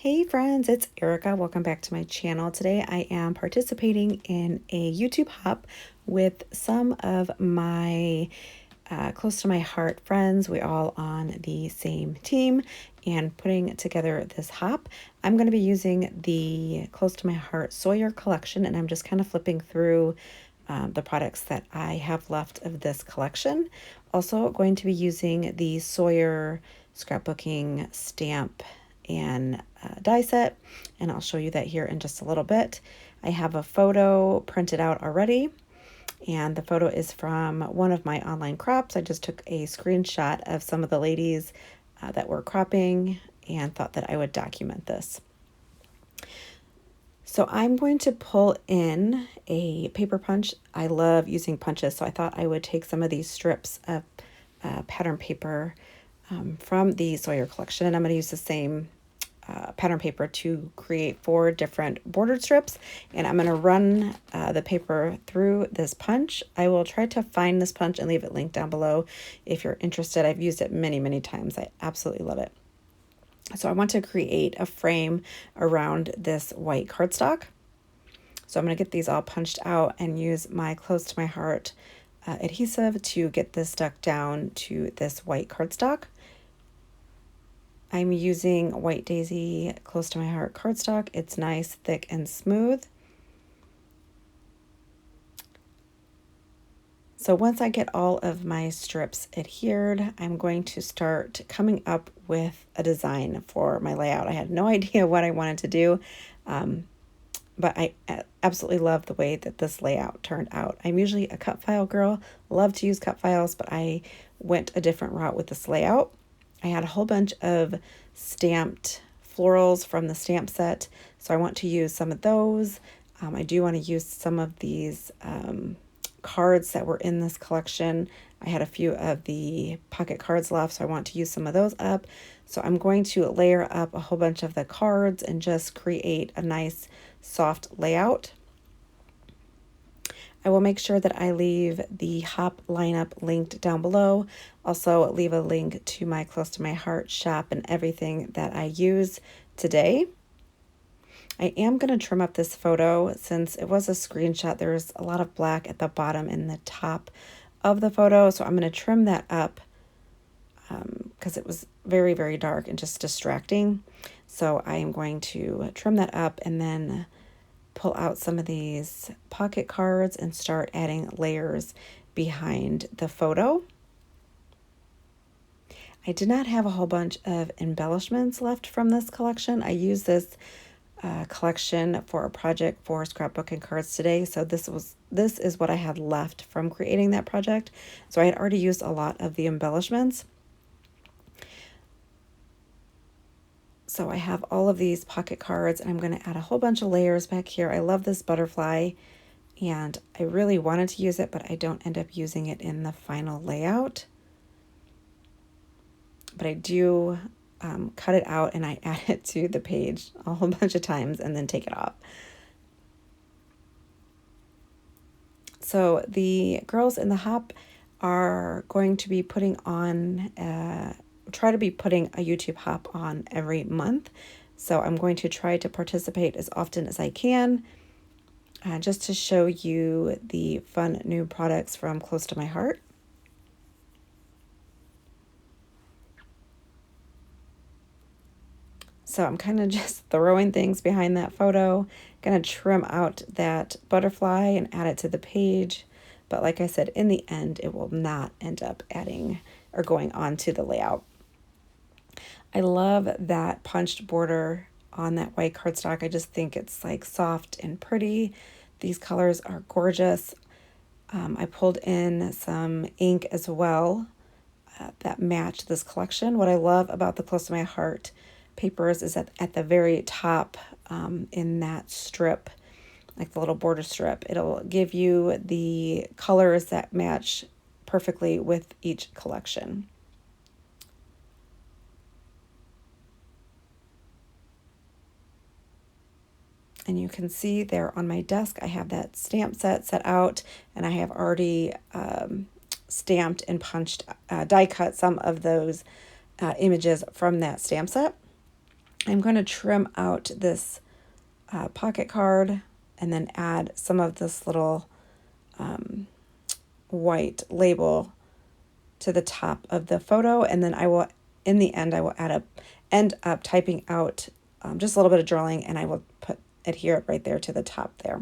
Hey friends, it's Erica. Welcome back to my channel. Today I am participating in a YouTube hop with some of my close to my heart friends. We're all on the same team and putting together this hop. I'm going to be using the close to my heart Sawyer collection, and I'm just kind of flipping through the products that I have left of this collection. Also going to be using the Sawyer scrapbooking stamp and die set, and I'll show you that here in just a little bit. I have a photo printed out already, and the photo is from one of my online crops. I just took a screenshot of some of the ladies that were cropping and thought that I would document this. So I'm going to pull in a paper punch. I love using punches, so I thought I would take some of these strips of pattern paper from the Sawyer collection, and I'm going to use the same pattern paper to create 4 different bordered strips, and I'm going to run the paper through this punch. I will try to find this punch and leave it linked down below if you're interested. I've used it many times. I absolutely love it. So I want to create a frame around this white cardstock. So I'm going to get these all punched out and use my close to my heart adhesive to get this stuck down to this white cardstock. I'm using White Daisy close to my heart cardstock. It's nice, thick, and smooth. So once I get all of my strips adhered, I'm going to start coming up with a design for my layout. I had no idea what I wanted to do, but I absolutely love the way that this layout turned out. I'm usually a cut file girl, love to use cut files, but I went a different route with this layout. I had a whole bunch of stamped florals from the stamp set, so I want to use some of those. I do want to use some of these cards that were in this collection. I had a few of the pocket cards left, so I want to use some of those up. So I'm going to layer up a whole bunch of the cards and just create a nice soft layout. I will make sure that I leave the hop lineup linked down below. Also leave a link to my close to my heart shop and everything that I use today. I am going to trim up this photo since it was a screenshot. There's a lot of black at the bottom and the top of the photo. So I'm going to trim that up because it was very dark and just distracting. So I am going to trim that up and then pull out some of these pocket cards and start adding layers behind the photo. I did not have a whole bunch of embellishments left from this collection. I used this collection for a project for scrapbooking cards today, so this is what I had left from creating that project. So I had already used a lot of the embellishments. So I have all of these pocket cards, and I'm going to add a whole bunch of layers back here. I love this butterfly, and I really wanted to use it, but I don't end up using it in the final layout. But I do cut it out, and I add it to the page a whole bunch of times and then take it off. So the girls in the hop are going to be putting on try to be putting a YouTube hop on every month. So I'm going to try to participate as often as I can just to show you the fun new products from close to my heart. So I'm kind of just throwing things behind that photo, gonna trim out that butterfly and add it to the page. But like I said, in the end, it will not end up adding or going on to the layout. I love that punched border on that white cardstock. I just think it's like soft and pretty. These colors are gorgeous. I pulled in some ink as well that match this collection. What I love about the close to my heart papers is that at the very top in that strip, like the little border strip, it'll give you the colors that match perfectly with each collection. And you can see there on my desk, I have that stamp set out, and I have already stamped and punched, die cut some of those images from that stamp set. I'm going to trim out this pocket card and then add some of this little white label to the top of the photo, and then I will, in the end, I will end up typing out just a little bit of drawing, and I will adhere it right there to the top there.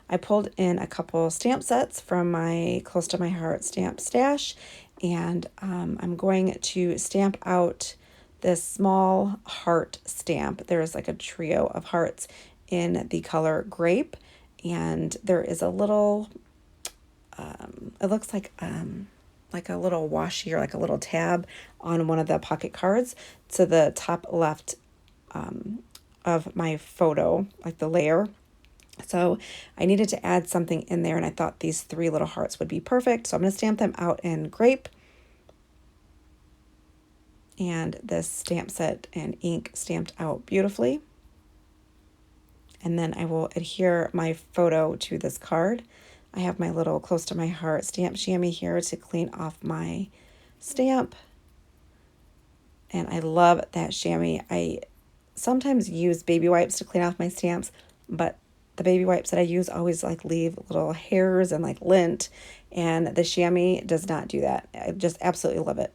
I pulled in a couple stamp sets from my Close to My Heart stamp stash, and I'm going to stamp out this small heart stamp. There's like a trio of hearts in the color grape, and there is a little, it looks like a little washi or like a little tab on one of the pocket cards to the top left of my photo, like the layer. So I needed to add something in there, and I thought these 3 little hearts would be perfect. So I'm going to stamp them out in grape. And this stamp set and ink stamped out beautifully. And then I will adhere my photo to this card. I have my little Close to My Heart stamp chamois here to clean off my stamp. And I love that chamois. I sometimes use baby wipes to clean off my stamps, but the baby wipes that I use always like leave little hairs and like lint, and the chamois does not do that. I just absolutely love it.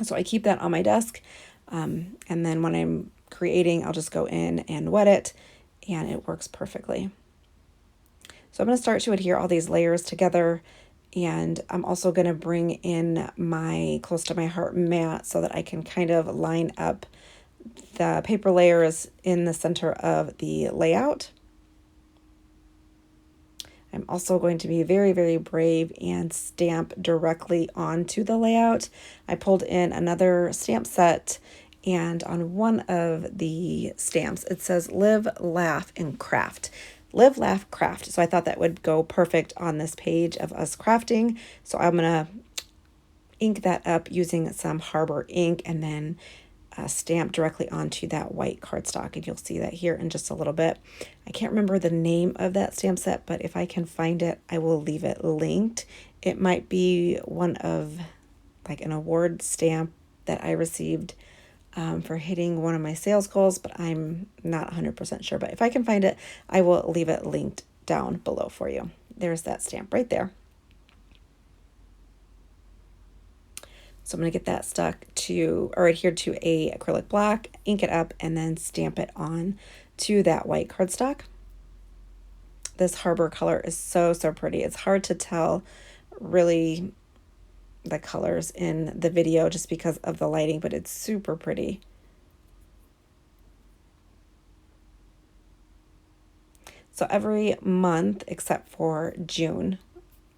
So I keep that on my desk, and then when I'm creating, I'll just go in and wet it, and it works perfectly. So I'm going to start to adhere all these layers together, and I'm also going to bring in my Close to My Heart mat so that I can kind of line up the paper layers in the center of the layout. I'm also going to be very, very brave and stamp directly onto the layout. I pulled in another stamp set, and on one of the stamps, it says Live, Laugh, and Craft. Live, Laugh, Craft. So I thought that would go perfect on this page of us crafting. So I'm going to ink that up using some Harbor ink and then stamp directly onto that white cardstock, and you'll see that here in just a little bit. I can't remember the name of that stamp set, but if I can find it, I will leave it linked. It might be one of like an award stamp that I received for hitting one of my sales goals, but I'm not 100% sure. But if I can find it, I will leave it linked down below for you. There's that stamp right there. So I'm going to get that stuck to, or adhered to a acrylic block, ink it up, and then stamp it on to that white cardstock. This Harbor color is so, so pretty. It's hard to tell really the colors in the video just because of the lighting, but it's super pretty. So every month except for June,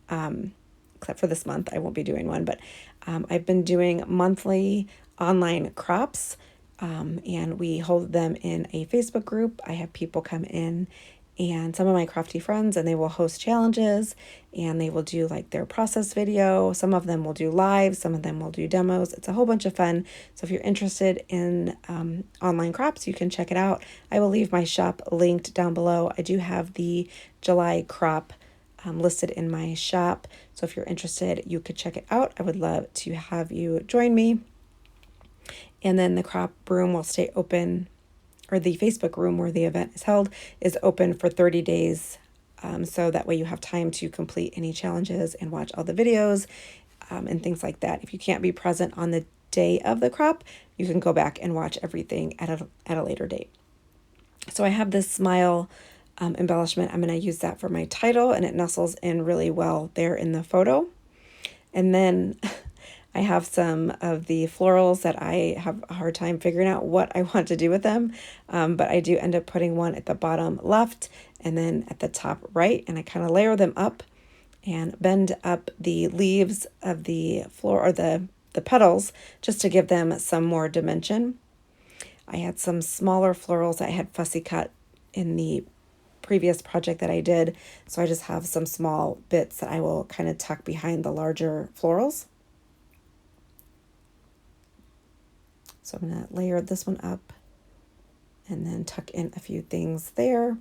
except for this month, I won't be doing one, but I've been doing monthly online crops, and we hold them in a Facebook group. I have people come in, and some of my crafty friends, and they will host challenges, and they will do like their process video. Some of them will do live, some of them will do demos. It's a whole bunch of fun. So if you're interested in online crops, you can check it out. I will leave my shop linked down below. I do have the July crop listed in my shop. So if you're interested, you could check it out. I would love to have you join me. And then the crop room will stay open, or the Facebook room where the event is held is open for 30 days. So that way you have time to complete any challenges and watch all the videos and things like that. If you can't be present on the day of the crop, you can go back and watch everything at a later date. So I have this smile embellishment. I'm going to use that for my title, and it nestles in really well there in the photo. And then I have some of the florals that I have a hard time figuring out what I want to do with them, but I do end up putting one at the bottom left and then at the top right, and I kind of layer them up and bend up the leaves of the floor, or the petals, just to give them some more dimension. I had some smaller florals I had fussy cut in the previous project that I did, so I just have some small bits that I will kind of tuck behind the larger florals. So I'm going to layer this one up and then tuck in a few things there.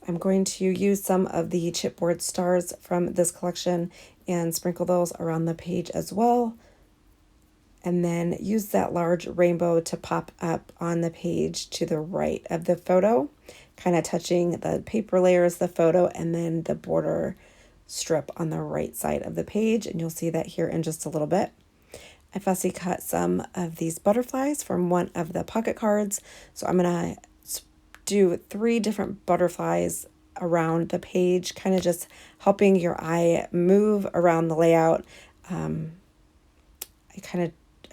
I'm going to use some of the chipboard stars from this collection and sprinkle those around the page as well. and then use that large rainbow to pop up on the page to the right of the photo, kind of touching the paper layers, the photo, and then the border strip on the right side of the page. And you'll see that here in just a little bit. I fussy cut some of these butterflies from one of the pocket cards. So I'm going to do 3 different butterflies around the page, kind of just helping your eye move around the layout. I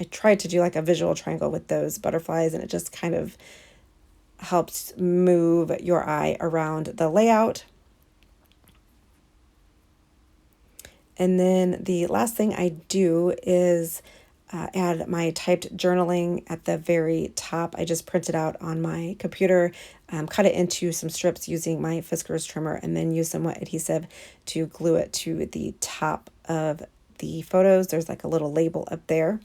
tried to do like a visual triangle with those butterflies, and it just kind of helps move your eye around the layout. And then the last thing I do is add my typed journaling at the very top. I just printed out on my computer, cut it into some strips using my Fiskars trimmer, and then use some wet adhesive to glue it to the top of the photos. There's like a little label up there.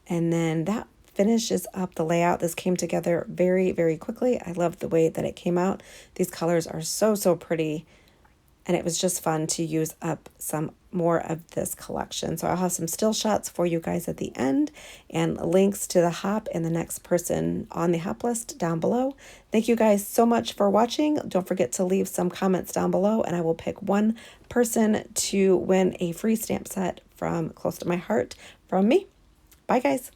And then that finishes up the layout. This came together very, very quickly. I love the way that it came out. These colors are so, so pretty. And it was just fun to use up some more of this collection. So I'll have some still shots for you guys at the end and links to the hop and the next person on the hop list down below. Thank you guys so much for watching. Don't forget to leave some comments down below, and I will pick one person to win a free stamp set from Close to My Heart from me. Bye, guys.